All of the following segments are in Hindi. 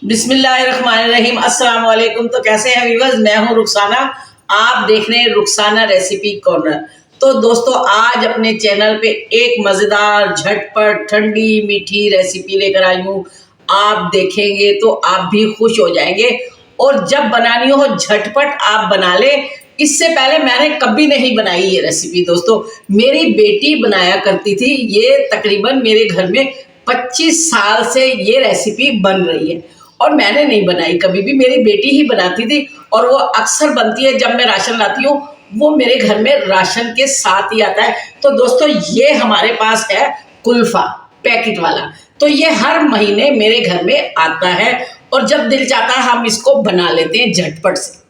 बिस्मिल्लाहिर्रहमानिर्रहीम। अस्सलाम वालेकुम। तो कैसे हैं व्यूअर्स, मैं हूं रुखसाना। आप देख रहे हैं रुखसाना रेसिपी कॉर्नर। तो दोस्तों, आज अपने चैनल पे एक मज़ेदार झटपट ठंडी मीठी रेसिपी लेकर आई हूँ। आप देखेंगे तो आप भी खुश हो जाएंगे। और जब बनानी हो झटपट आप बना लें। इससे पहले मैंने कभी नहीं बनाई ये रेसिपी दोस्तों, मेरी बेटी बनाया करती थी। ये तकरीबन मेरे घर में 25 साल से ये रेसिपी बन रही है और मैंने नहीं बनाई कभी भी, मेरी बेटी ही बनाती थी। और वो अक्सर बनती है जब मैं राशन लाती हूँ, वो मेरे घर में राशन के साथ ही आता है। तो दोस्तों, ये हमारे पास है कुल्फा पैकेट वाला। तो ये हर महीने मेरे घर में आता है और जब दिल चाहता है हम इसको बना लेते हैं झटपट से।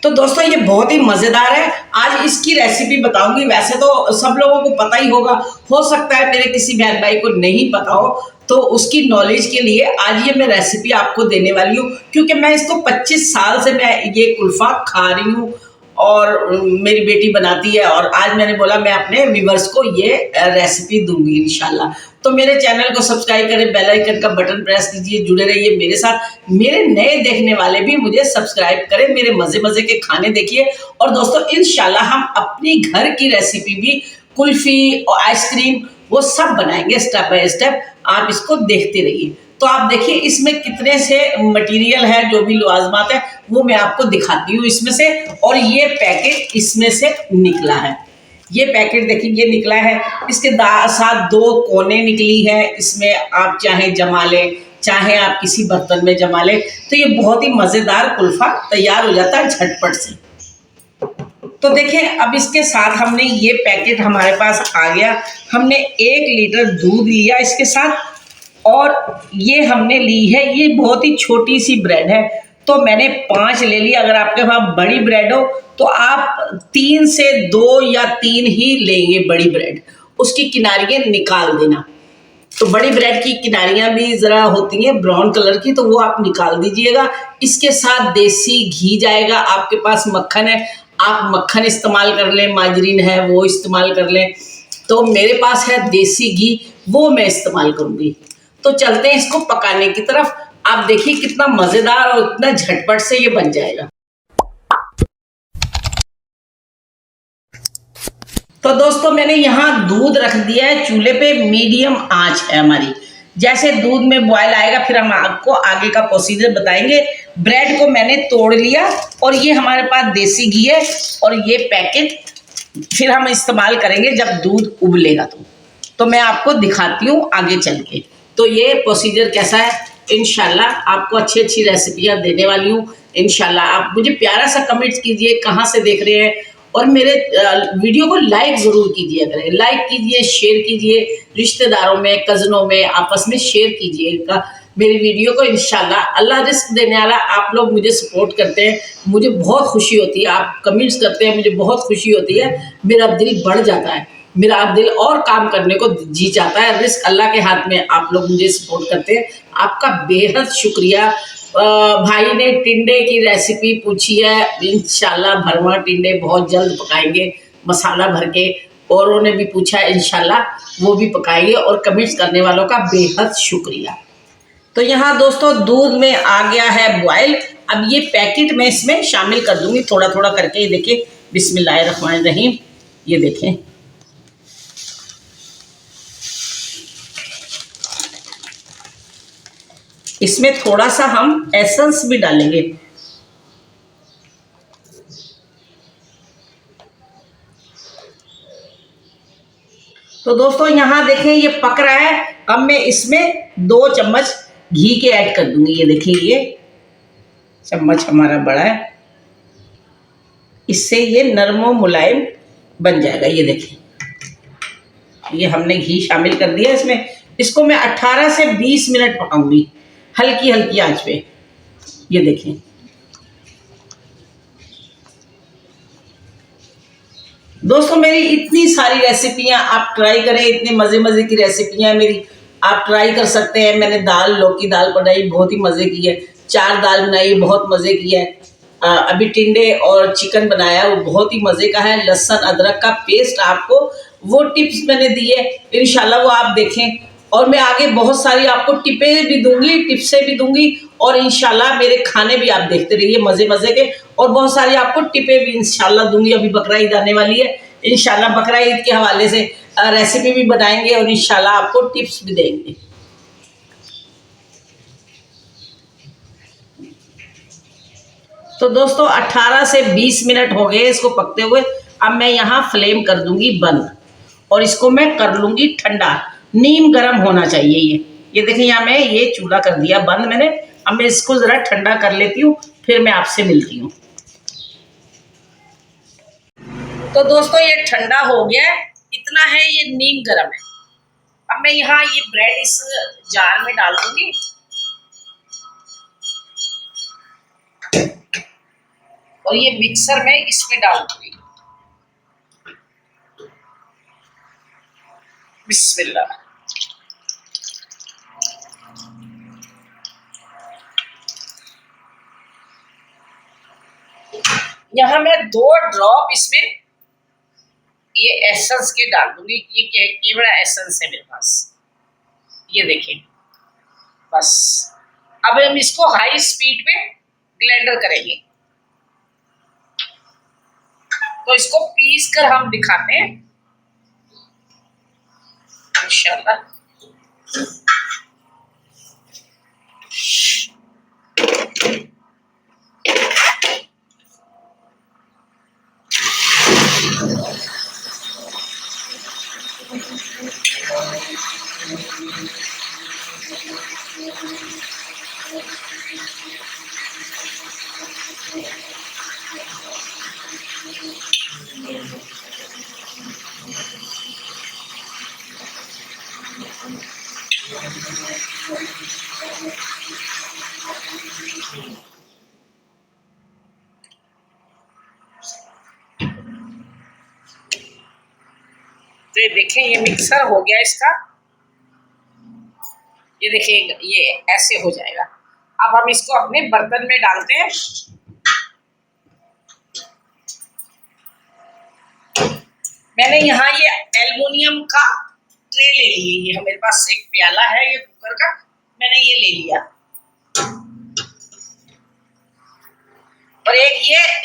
तो दोस्तों, ये बहुत ही मज़ेदार है। आज इसकी रेसिपी बताऊंगी। वैसे तो सब लोगों को पता ही होगा, हो सकता है मेरे किसी बहन भाई को नहीं पता हो, तो उसकी नॉलेज के लिए आज ये मैं रेसिपी आपको देने वाली हूँ। क्योंकि मैं इसको 25 साल से मैं ये कुल्फ़ा खा रही हूँ और मेरी बेटी बनाती है। और आज मैंने बोला मैं अपने व्यूअर्स को ये रेसिपी दूंगी इंशाल्लाह। तो मेरे चैनल को सब्सक्राइब करें, बेल आइकन का बटन प्रेस कीजिए, जुड़े रहिए मेरे साथ। मेरे नए देखने वाले भी मुझे सब्सक्राइब करें, मेरे मज़े मज़े के खाने देखिए। और दोस्तों, इंशाल्लाह हम अपनी घर की रेसिपी भी, कुल्फ़ी और आइसक्रीम, वो सब बनाएंगे स्टेप बाय स्टेप। आप इसको देखते रहिए। तो आप देखिए इसमें कितने से मटेरियल है, जो भी लवाजमात है वो मैं आपको दिखाती हूँ इसमें से। और ये पैकेट इसमें से निकला है। ये पैकेट देखिए, ये निकला है। इसके साथ 2 कोने निकली है। इसमें आप चाहे जमा लें, चाहे आप किसी बर्तन में जमा लें। तो ये बहुत ही मज़ेदार कुल्फ़ा तैयार हो जाता है झटपट से। तो देखिए, अब इसके साथ हमने ये पैकेट हमारे पास आ गया। हमने 1 लीटर दूध लिया इसके साथ। और ये हमने ली है, ये बहुत ही छोटी सी ब्रेड है, तो मैंने 5 ले ली। अगर आपके पास बड़ी ब्रेड हो तो आप 3 से 2 या 3 ही लेंगे बड़ी ब्रेड। उसकी किनारियाँ निकाल देना। तो बड़ी ब्रेड की किनारियाँ भी ज़रा होती हैं ब्राउन कलर की, तो वो आप निकाल दीजिएगा। इसके साथ देसी घी जाएगा। आपके पास मक्खन है, आप मक्खन इस्तेमाल कर लें, मार्जरीन है वो इस्तेमाल कर लें। तो मेरे पास है देसी घी, वो मैं इस्तेमाल करूँगी। तो चलते हैं इसको पकाने की तरफ। आप देखिए कितना मज़ेदार और इतना झटपट से ये बन जाएगा। तो दोस्तों, मैंने यहाँ दूध रख दिया है चूल्हे पे, मीडियम आंच है हमारी। जैसे दूध में बॉयल आएगा फिर हम आपको आगे का प्रोसीजर बताएंगे। ब्रेड को मैंने तोड़ लिया और ये हमारे पास देसी घी है और ये पैकेट फिर हम इस्तेमाल करेंगे जब दूध उबलेगा। तो मैं आपको दिखाती हूँ आगे चल के। तो ये प्रोसीजर कैसा है, इंशाल्लाह आपको अच्छी रेसिपियाँ देने वाली हूँ इंशाल्लाह। आप मुझे प्यारा सा कमेंट्स कीजिए कहाँ से देख रहे हैं, और मेरे वीडियो को लाइक ज़रूर कीजिए करें। लाइक कीजिए, शेयर कीजिए, रिश्तेदारों में, कज़नों में, आपस में शेयर कीजिएगा मेरी वीडियो को। इंशाल्लाह अल्लाह रिस्क देने वाला। आप लोग मुझे सपोर्ट करते हैं, मुझे बहुत खुशी होती है। आप कमेंट्स करते हैं, मुझे बहुत खुशी होती है। मेरा दिल बढ़ जाता है, मेरा दिल और काम करने को जी चाहता है। रिस्क अल्लाह के हाथ में। आप लोग मुझे सपोर्ट करते हैं, आपका बेहद शुक्रिया। भाई ने टिंडे की रेसिपी पूछी है, इंशाल्लाह भरवा टिंडे बहुत जल्द पकाएंगे मसाला भर के। औरों ने भी पूछा है, इंशाल्लाह वो भी पकाएंगे। और कमेंट्स करने वालों का बेहद शुक्रिया। तो यहाँ दोस्तों दूध में आ गया है बॉयल। अब ये पैकेट में इसमें शामिल कर दूंगी थोड़ा थोड़ा करके। ये देखिए, बिस्मिल्लाहिर्रहमानिर्रहीम। ये देखें, इसमें थोड़ा सा हम एसेंस भी डालेंगे। तो दोस्तों, यहाँ देखें ये पक रहा है। अब मैं इसमें 2 चम्मच घी के ऐड कर दूंगी। ये देखिए, ये चम्मच हमारा बड़ा है, इससे ये नरम और मुलायम बन जाएगा। ये देखिए, ये हमने घी शामिल कर दिया इसमें। इसको मैं 18 से 20 मिनट पकाऊंगी हल्की हल्की आंच पे। ये देखें, दोस्तों मेरी इतनी सारी रेसिपियां आप ट्राई करें। इतने मज़े मज़े की रेसिपियां मेरी आप ट्राई कर सकते हैं। मैंने दाल, लौकी दाल बनाई, बहुत ही मज़े की है। 4 दाल बनाई, बहुत मज़े की है। अभी टिंडे और चिकन बनाया, वो बहुत ही मज़े का है। लहसुन अदरक का पेस्ट, आपको वो टिप्स मैंने दी है, इंशाल्लाह वो आप देखें। और मैं आगे बहुत सारी आपको टिपें भी दूंगी, टिप्सें भी दूंगी, और इंशाल्लाह मेरे खाने भी आप देखते रहिए मज़े मज़े के, और बहुत सारी आपको टिपें भी इंशाल्लाह दूंगी। अभी बकरा ईद आने वाली है, इंशाल्लाह बकरा ईद के हवाले से रेसिपी भी बनाएंगे और इंशाल्लाह आपको टिप्स भी देंगे। तो दोस्तों 18 से 20 मिनट हो गए इसको पकते हुए। अब मैं यहाँ फ्लेम कर दूंगी बंद और इसको मैं कर लूंगी ठंडा। नीम गर्म होना चाहिए ये देखिए यहाँ मैं ये चूल्हा कर दिया बंद मैंने। अब मैं इसको ज़रा ठंडा कर लेती हूँ, फिर मैं आपसे मिलती हूँ। तो दोस्तों ये ठंडा हो गया है, इतना है ये नीम गर्म है। अब मैं यहाँ ये ब्रेड इस जार में डाल दूंगी और ये मिक्सर में इसमें डाल दूंगी। बिस्मिल्लाह। यहाँ मैं 2 ड्रॉप इसमें ये एसेंस के डाल दूंगी। ये केवड़ा एसेंस है मेरे पास, ये देखें। बस अब हम इसको हाई स्पीड पे ब्लेंडर करेंगे, तो इसको पीस कर हम दिखाते हैं इंशाल्लाह। तो ये देखें ये मिक्सर हो गया इसका, ये देखिए ये ऐसे हो जाएगा। अब हम इसको अपने बर्तन में डालते हैं। मैंने यहाँ ये एल्युमिनियम का ट्रे ले लिए, ये मेरे पास एक प्याला है ये कुकर का, मैंने ये ले लिया। और एक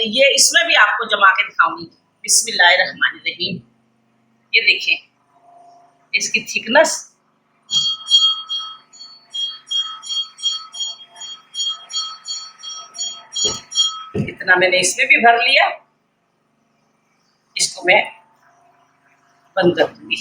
ये इसमें भी आपको जमा के दिखाऊंगी। बिस्मिल्लाहिर्रहमानिर्रहीम। ये देखें इसकी थिकनेस, इतना मैंने इसमें भी भर लिया। इसको मैं बंद कर दूंगी।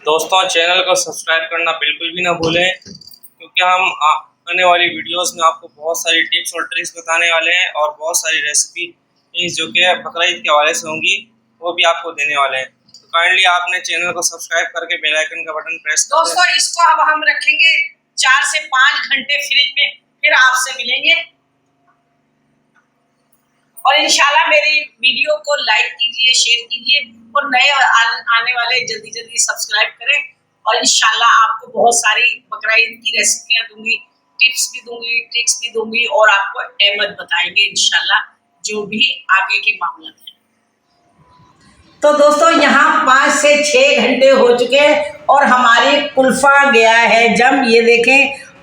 दोस्तों चैनल को सब्सक्राइब करना बिल्कुल भी ना भूलें, क्योंकि हम आने वाली वीडियोस में आपको बहुत सारी टिप्स और ट्रिक्स बताने वाले हैं और बहुत सारी रेसिपी जो कि बकरा ईद के हवाले से होंगी वो भी आपको देने वाले हैं। तो काइंडली आपने चैनल को सब्सक्राइब करके बेल आइकन का बटन प्रेस कर दें। दोस्तों इसको अब हम रखेंगे 4 से 5 घंटे फ्रिज में, फिर आपसे मिलेंगे। और इंशाल्लाह मेरी वीडियो को लाइक कीजिए, शेयर कीजिए और नए आने वाले जल्दी जल्दी सब्सक्राइब करें। और इंशाल्लाह आपको बहुत सारी बकरा ईद की रेसिपियाँ दूंगी, टिप्स भी दूंगी, ट्रिक्स भी दूंगी और आपको अहमद बताएंगे इंशाल्लाह जो भी आगे के मामला हैं। तो दोस्तों यहाँ 5 से 6 घंटे हो चुके हैं और हमारी कुल्फा गया है जम, ये देखें।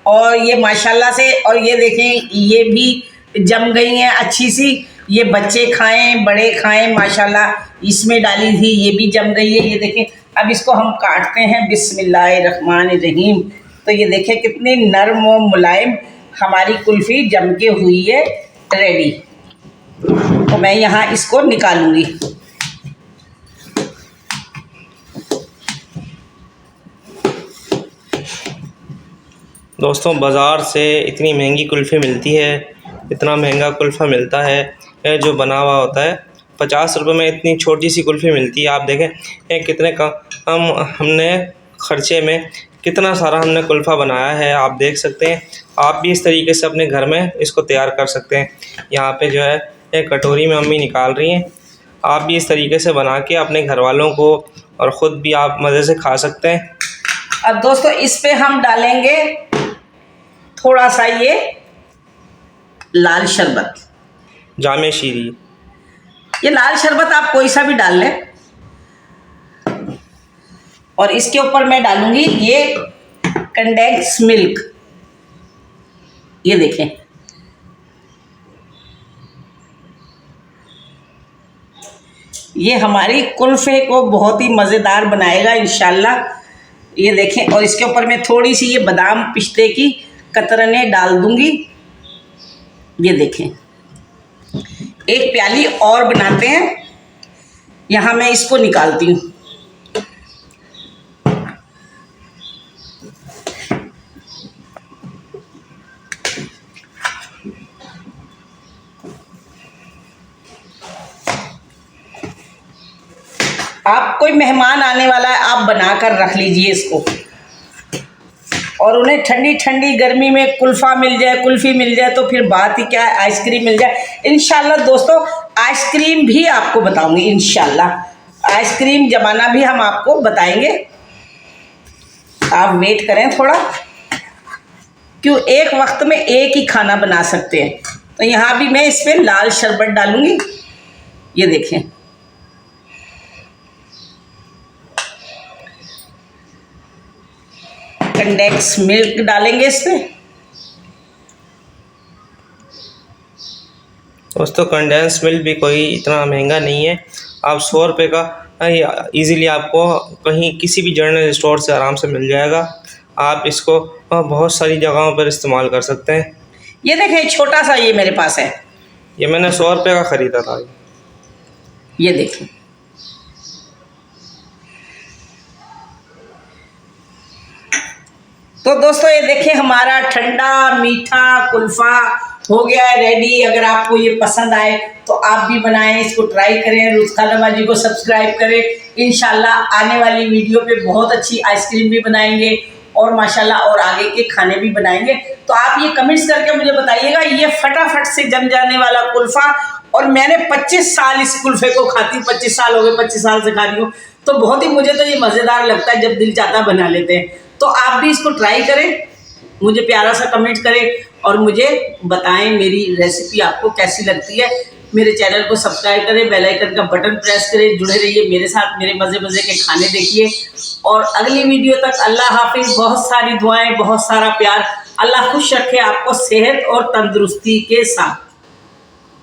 और ये माशाल्लाह से, और ये देखें ये भी जम गई हैं अच्छी सी। ये बच्चे खाएं बड़े खाएं माशाल्लाह, इसमें डाली थी ये भी जम गई है, ये देखें। अब इसको हम काटते हैं बिस्मिल्लाहिर्रहमानिर्रहीम। तो ये देखें कितनी नरम और मुलायम हमारी कुल्फ़ी जम के हुई है रेडी। तो मैं यहाँ इसको निकालूंगी। दोस्तों बाज़ार से इतनी महंगी कुल्फ़ी मिलती है, इतना महंगा कुल्फ़ा मिलता है जो बना हुआ होता है। 50 रुपये में इतनी छोटी सी कुल्फ़ी मिलती है। आप देखें कितने कम हमने ख़र्चे में कितना सारा हमने कुल्फ़ा बनाया है, आप देख सकते हैं। आप भी इस तरीके से अपने घर में इसको तैयार कर सकते हैं। यहाँ पे जो है एक कटोरी में अम्मी निकाल रही हैं। आप भी इस तरीके से बना के अपने घर वालों को और ख़ुद भी आप मज़े से खा सकते हैं। अब दोस्तों इस पे हम डालेंगे थोड़ा सा ये लाल शरबत। जामे शीरी। ये लाल शरबत आप कोई सा भी डाल लें। और इसके ऊपर मैं डालूंगी ये कंडेंस मिल्क। ये देखें, ये हमारी कुल्फे को बहुत ही मज़ेदार बनाएगा इंशाल्लाह। ये देखें, और इसके ऊपर मैं थोड़ी सी ये बादाम पिस्ते की कतरनें डाल दूंगी। ये देखें, एक प्याली और बनाते हैं। यहाँ मैं इसको निकालती हूँ। आप कोई मेहमान आने वाला है, आप बनाकर रख लीजिए इसको, और उन्हें ठंडी ठंडी गर्मी में कुल्फ़ा मिल जाए, कुल्फ़ी मिल जाए तो फिर बात ही क्या है, आइसक्रीम मिल जाए। इंशाल्लाह दोस्तों आइसक्रीम भी आपको बताऊंगी, इंशाल्लाह आइसक्रीम जमाना भी हम आपको बताएंगे। आप वेट करें थोड़ा, क्यों एक वक्त में एक ही खाना बना सकते हैं। तो यहाँ भी मैं इस पर लाल शरबत डालूंगी। ये देखें, कंडेंस मिल्क डालेंगे इसमें। दोस्तों कंडेंस मिल्क भी कोई इतना महंगा नहीं है। आप 100 रुपये का इजीली आपको कहीं किसी भी जनरल स्टोर से आराम से मिल जाएगा। आप इसको बहुत सारी जगहों पर इस्तेमाल कर सकते हैं। ये देखें, छोटा सा ये मेरे पास है। ये मैंने 100 रुपये का ख़रीदा था। ये देखें, तो दोस्तों ये देखें, हमारा ठंडा मीठा कुल्फ़ा हो गया है रेडी। अगर आपको ये पसंद आए तो आप भी बनाएं, इसको ट्राई करें। रुखसाना बाजी को सब्सक्राइब करें। इंशाल्लाह आने वाली वीडियो पे बहुत अच्छी आइसक्रीम भी बनाएंगे और माशाल्लाह और आगे के खाने भी बनाएंगे। तो आप ये कमेंट्स करके मुझे बताइएगा। ये फटाफट से जम जाने वाला कुल्फ़ा, और मैंने 25 साल इस कुल्फ़े को खाती हूँ। 25 साल हो गए, 25 साल से खा रही हूँ। तो बहुत ही मुझे तो ये मज़ेदार लगता है, जब दिल चाहता बना लेते हैं। तो आप भी इसको ट्राई करें, मुझे प्यारा सा कमेंट करें और मुझे बताएं मेरी रेसिपी आपको कैसी लगती है। मेरे चैनल को सब्सक्राइब करें, बेल आइकन का बटन प्रेस करें, जुड़े रहिए मेरे साथ, मेरे मज़े मज़े के खाने देखिए। और अगली वीडियो तक अल्लाह हाफिज़। बहुत सारी दुआएं, बहुत सारा प्यार। अल्लाह खुश रखे आपको सेहत और तंदुरुस्ती के साथ।